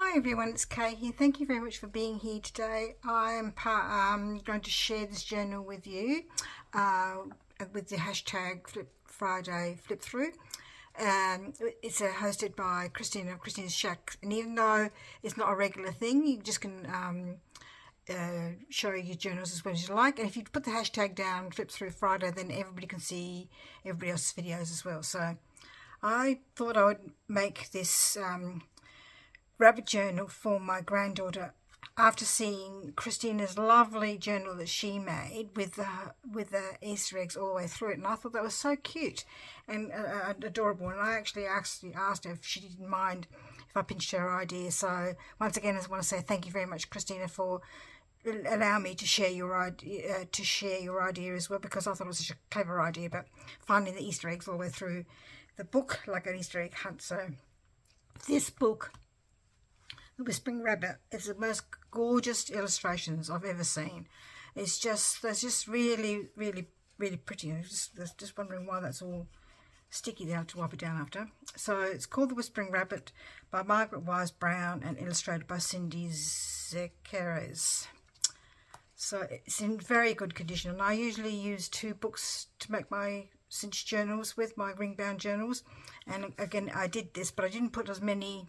Hi everyone, it's Kay here. Thank you very much for being here today. I'm going to share this journal with you with the hashtag Friday Flip Through. It's hosted by Christina's Shack, and even though it's not a regular thing, you just can show your journals as well as you like. And if you put the hashtag down, Flip Through Friday, then everybody can see everybody else's videos as well. So I thought I would make this rabbit journal for my granddaughter after seeing Christina's lovely journal that she made with the Easter eggs all the way through it, and I thought that was so cute and adorable. And I actually asked her if she didn't mind if I pinched her idea. So once again, I want to say thank you very much, Christina, for allowing me to share your idea as well, because I thought it was such a clever idea. But finding the Easter eggs all the way through the book like an Easter egg hunt. So this book, The Whispering Rabbit, is the most gorgeous illustrations I've ever seen. It's just, they're just really, really, really pretty. I was just wondering why that's all sticky there to wipe it down after. So it's called The Whispering Rabbit by Margaret Wise Brown and illustrated by Cindy Zekeres. So it's in very good condition, and I usually use 2 books to make my cinch journals with, my ring bound journals. And again, I did this, but I didn't put as many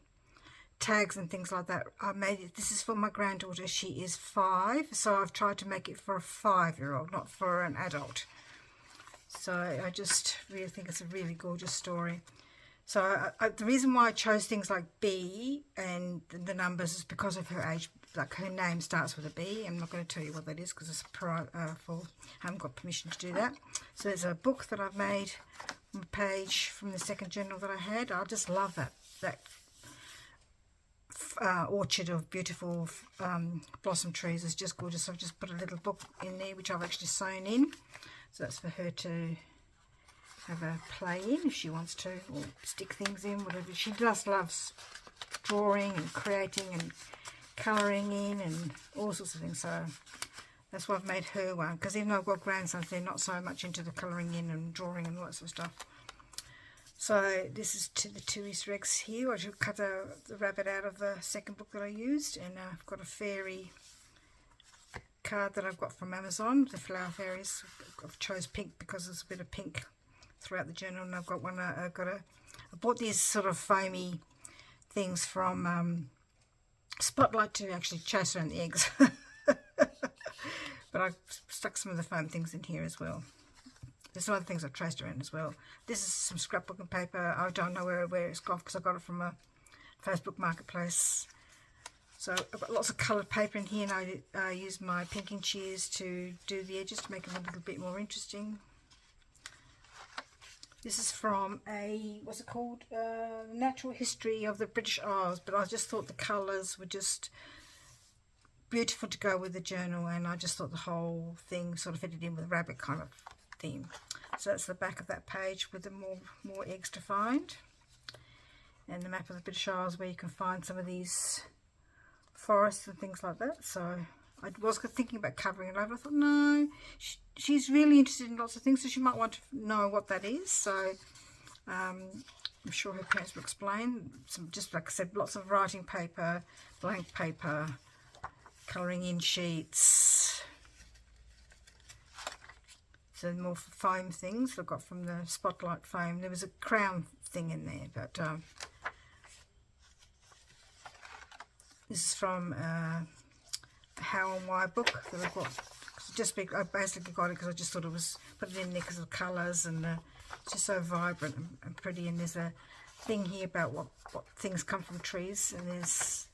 tags and things like that. I made it, this is for my granddaughter, she is 5, so I've tried to make it for a 5-year-old, not for an adult. So I just really think it's a really gorgeous story. So the reason why I chose things like B and the numbers is because of her age. Like, her name starts with a B. I'm not going to tell you what that is because it's I haven't got permission to do that. So there's a book that I've made on a page from the second journal that I had. I just love that orchard of beautiful blossom trees. Is just gorgeous. So I've just put a little book in there which I've actually sewn in. So that's for her to have a play in if she wants to, or stick things in, whatever. She just loves drawing and creating and colouring in and all sorts of things. So that's why I've made her one, because even though I've got grandsons, they're not so much into the colouring in and drawing and all that sort of stuff. So this is the 2 Easter eggs here. I should cut the rabbit out of the second book that I used, and I've got a fairy card that I've got from Amazon, the flower fairies. I've chose pink because there's a bit of pink throughout the journal, and I've got one. I bought these sort of foamy things from Spotlight to actually chase around the eggs, but I've stuck some of the foam things in here as well. There's some other things I've traced around as well. This is some scrapbooking paper. I don't know where it's gone because I got it from a Facebook marketplace. So I've got lots of coloured paper in here, and I use my pinking shears to do the edges to make them a little bit more interesting. This is from what's it called? Natural History of the British Isles, but I just thought the colours were just beautiful to go with the journal, and I just thought the whole thing sort of fitted in with a rabbit kind of theme. So that's the back of that page with the more eggs to find, and the map of the British Isles where you can find some of these forests and things like that. So I was thinking about covering it over. I thought, no, she's really interested in lots of things, so she might want to know what that is. So I'm sure her parents will explain. Just like I said, lots of writing paper, blank paper, colouring in sheets. So more foam things I've got from the Spotlight foam. There was a crown thing in there, but this is from How and Why book that I've got. I basically got it because I just thought it was, put it in there because of the colours, and it's just so vibrant and pretty. And there's a thing here about what things come from trees, and there's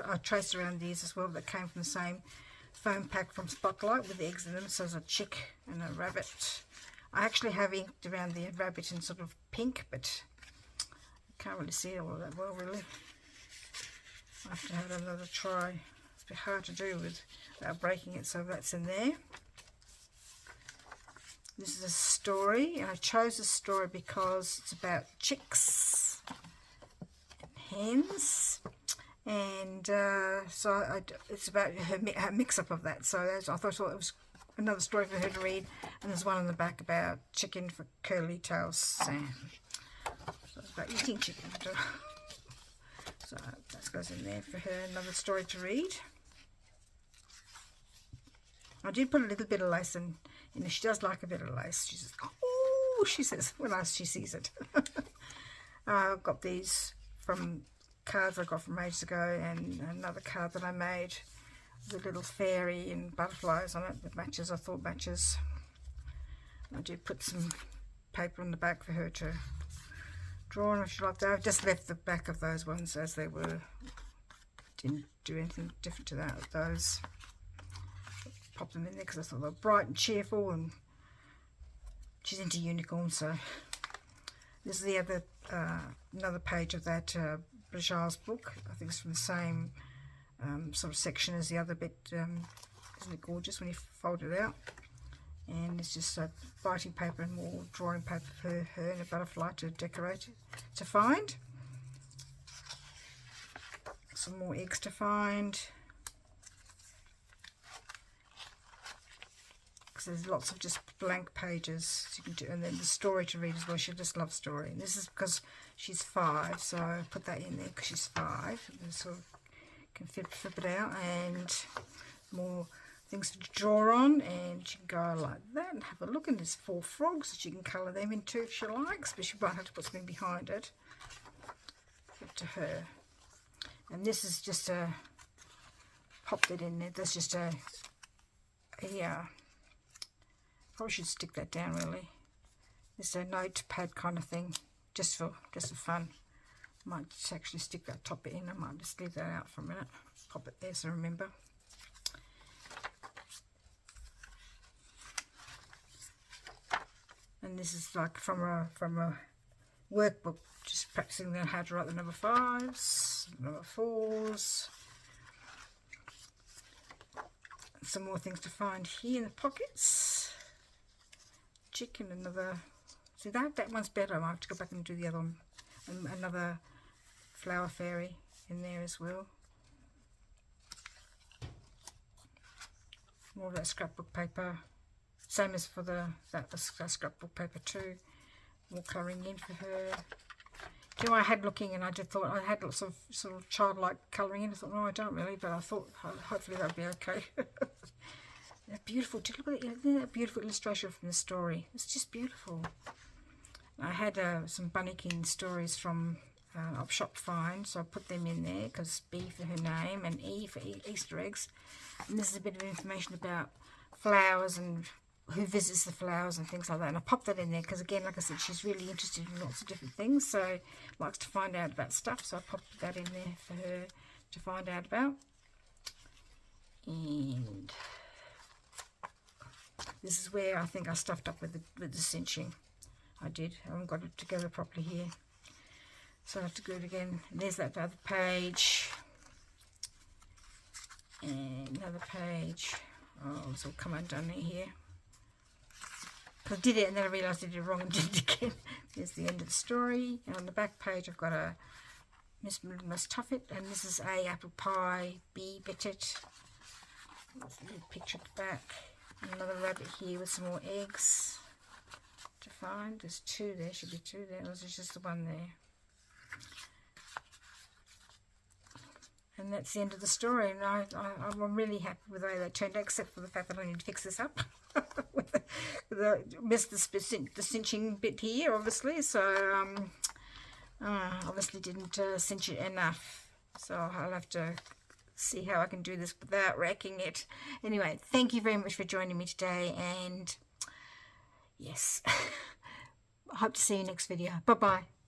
I traced around these as well that came from the same foam pack from Spotlight with the eggs in them. So there's a chick and a rabbit. I actually have inked around the rabbit in sort of pink, but I can't really see it all that well, really. I have to have another try. It's a bit hard to do without breaking it, so that's in there. This is a story, and I chose this story because it's about chicks and hens, and so it's about her mix-up of that. So I thought it was another story for her to read, and there's one on the back about chicken for curly tail Sam. So it's about eating chicken. So that goes in there for her, another story to read. I did put a little bit of lace in. She does like a bit of lace. She says, oh, she says, when she sees it. I got these from cards I got from ages ago, and another card that I made with a little fairy and butterflies on it that matches, I thought matches. I did put some paper on the back for her to draw on if she liked that. I've just left the back of those ones as they were. Didn't do anything different to that with those. Pop them in there because I thought they were bright and cheerful, and she's into unicorns. So this is the other another page of that Bajaj's book. I think it's from the same sort of section as the other bit. Isn't it gorgeous when you fold it out? And it's just writing paper and more drawing paper for her and a butterfly to decorate, to find. Some more eggs to find. Because there's lots of just blank pages you can do, and then the story to read as well. She just loves story, and this is because she's 5, so I put that in there because she's 5. And sort of can flip it out, and more things to draw on, and she can go like that and have a look. And there's 4 frogs that she can colour them in too if she likes, but she might have to put something behind it. Up to her. And this is just a pop that in there. That's just a probably should stick that down really. It's a notepad kind of thing, just for fun. Might just actually stick that top bit in. I might just leave that out for a minute. Pop it there so I remember. And this is like from a workbook, just practicing then how to write the number 5s, number 4s. Some more things to find here in the pockets. Chicken, another. See that one's better. I might have to go back and do the other one. And another flower fairy in there as well. More of that scrapbook paper. Same as for that scrapbook paper too. More colouring in for her. You know, I had looking and I just thought I had lots of sort of childlike colouring in. I thought, no, I don't really, but I thought hopefully that'll be okay. They're beautiful. Look at that beautiful illustration from the story. It's just beautiful. I had some Bunnykin stories from Op Shop Find, so I put them in there because B for her name and E for Easter eggs. And this is a bit of information about flowers and who visits the flowers and things like that. And I popped that in there because, again, like I said, she's really interested in lots of different things, so likes to find out about stuff. So I popped that in there for her to find out about. And this is where I think I stuffed up with the cinching. I did. I haven't got it together properly here, so I have to do it again. And there's that other page, and another page. Oh, it's all come undone here. I did it and then I realised I did it wrong and did it again. There's the end of the story. And on the back page I've got a Miss Tuffet, and this is A, apple pie, B, bitted. There's a little picture at the back. Another rabbit here with some more eggs to find. There's 2 there, should be 2 there. There's just the one there. And that's the end of the story. And I'm really happy with the way that turned out, except for the fact that I need to fix this up. Missed the cinching bit here, obviously. So obviously didn't cinch it enough. So I'll have to see how I can do this without wrecking it. Anyway, thank you very much for joining me today, and yes, I hope to see you next video. Bye bye.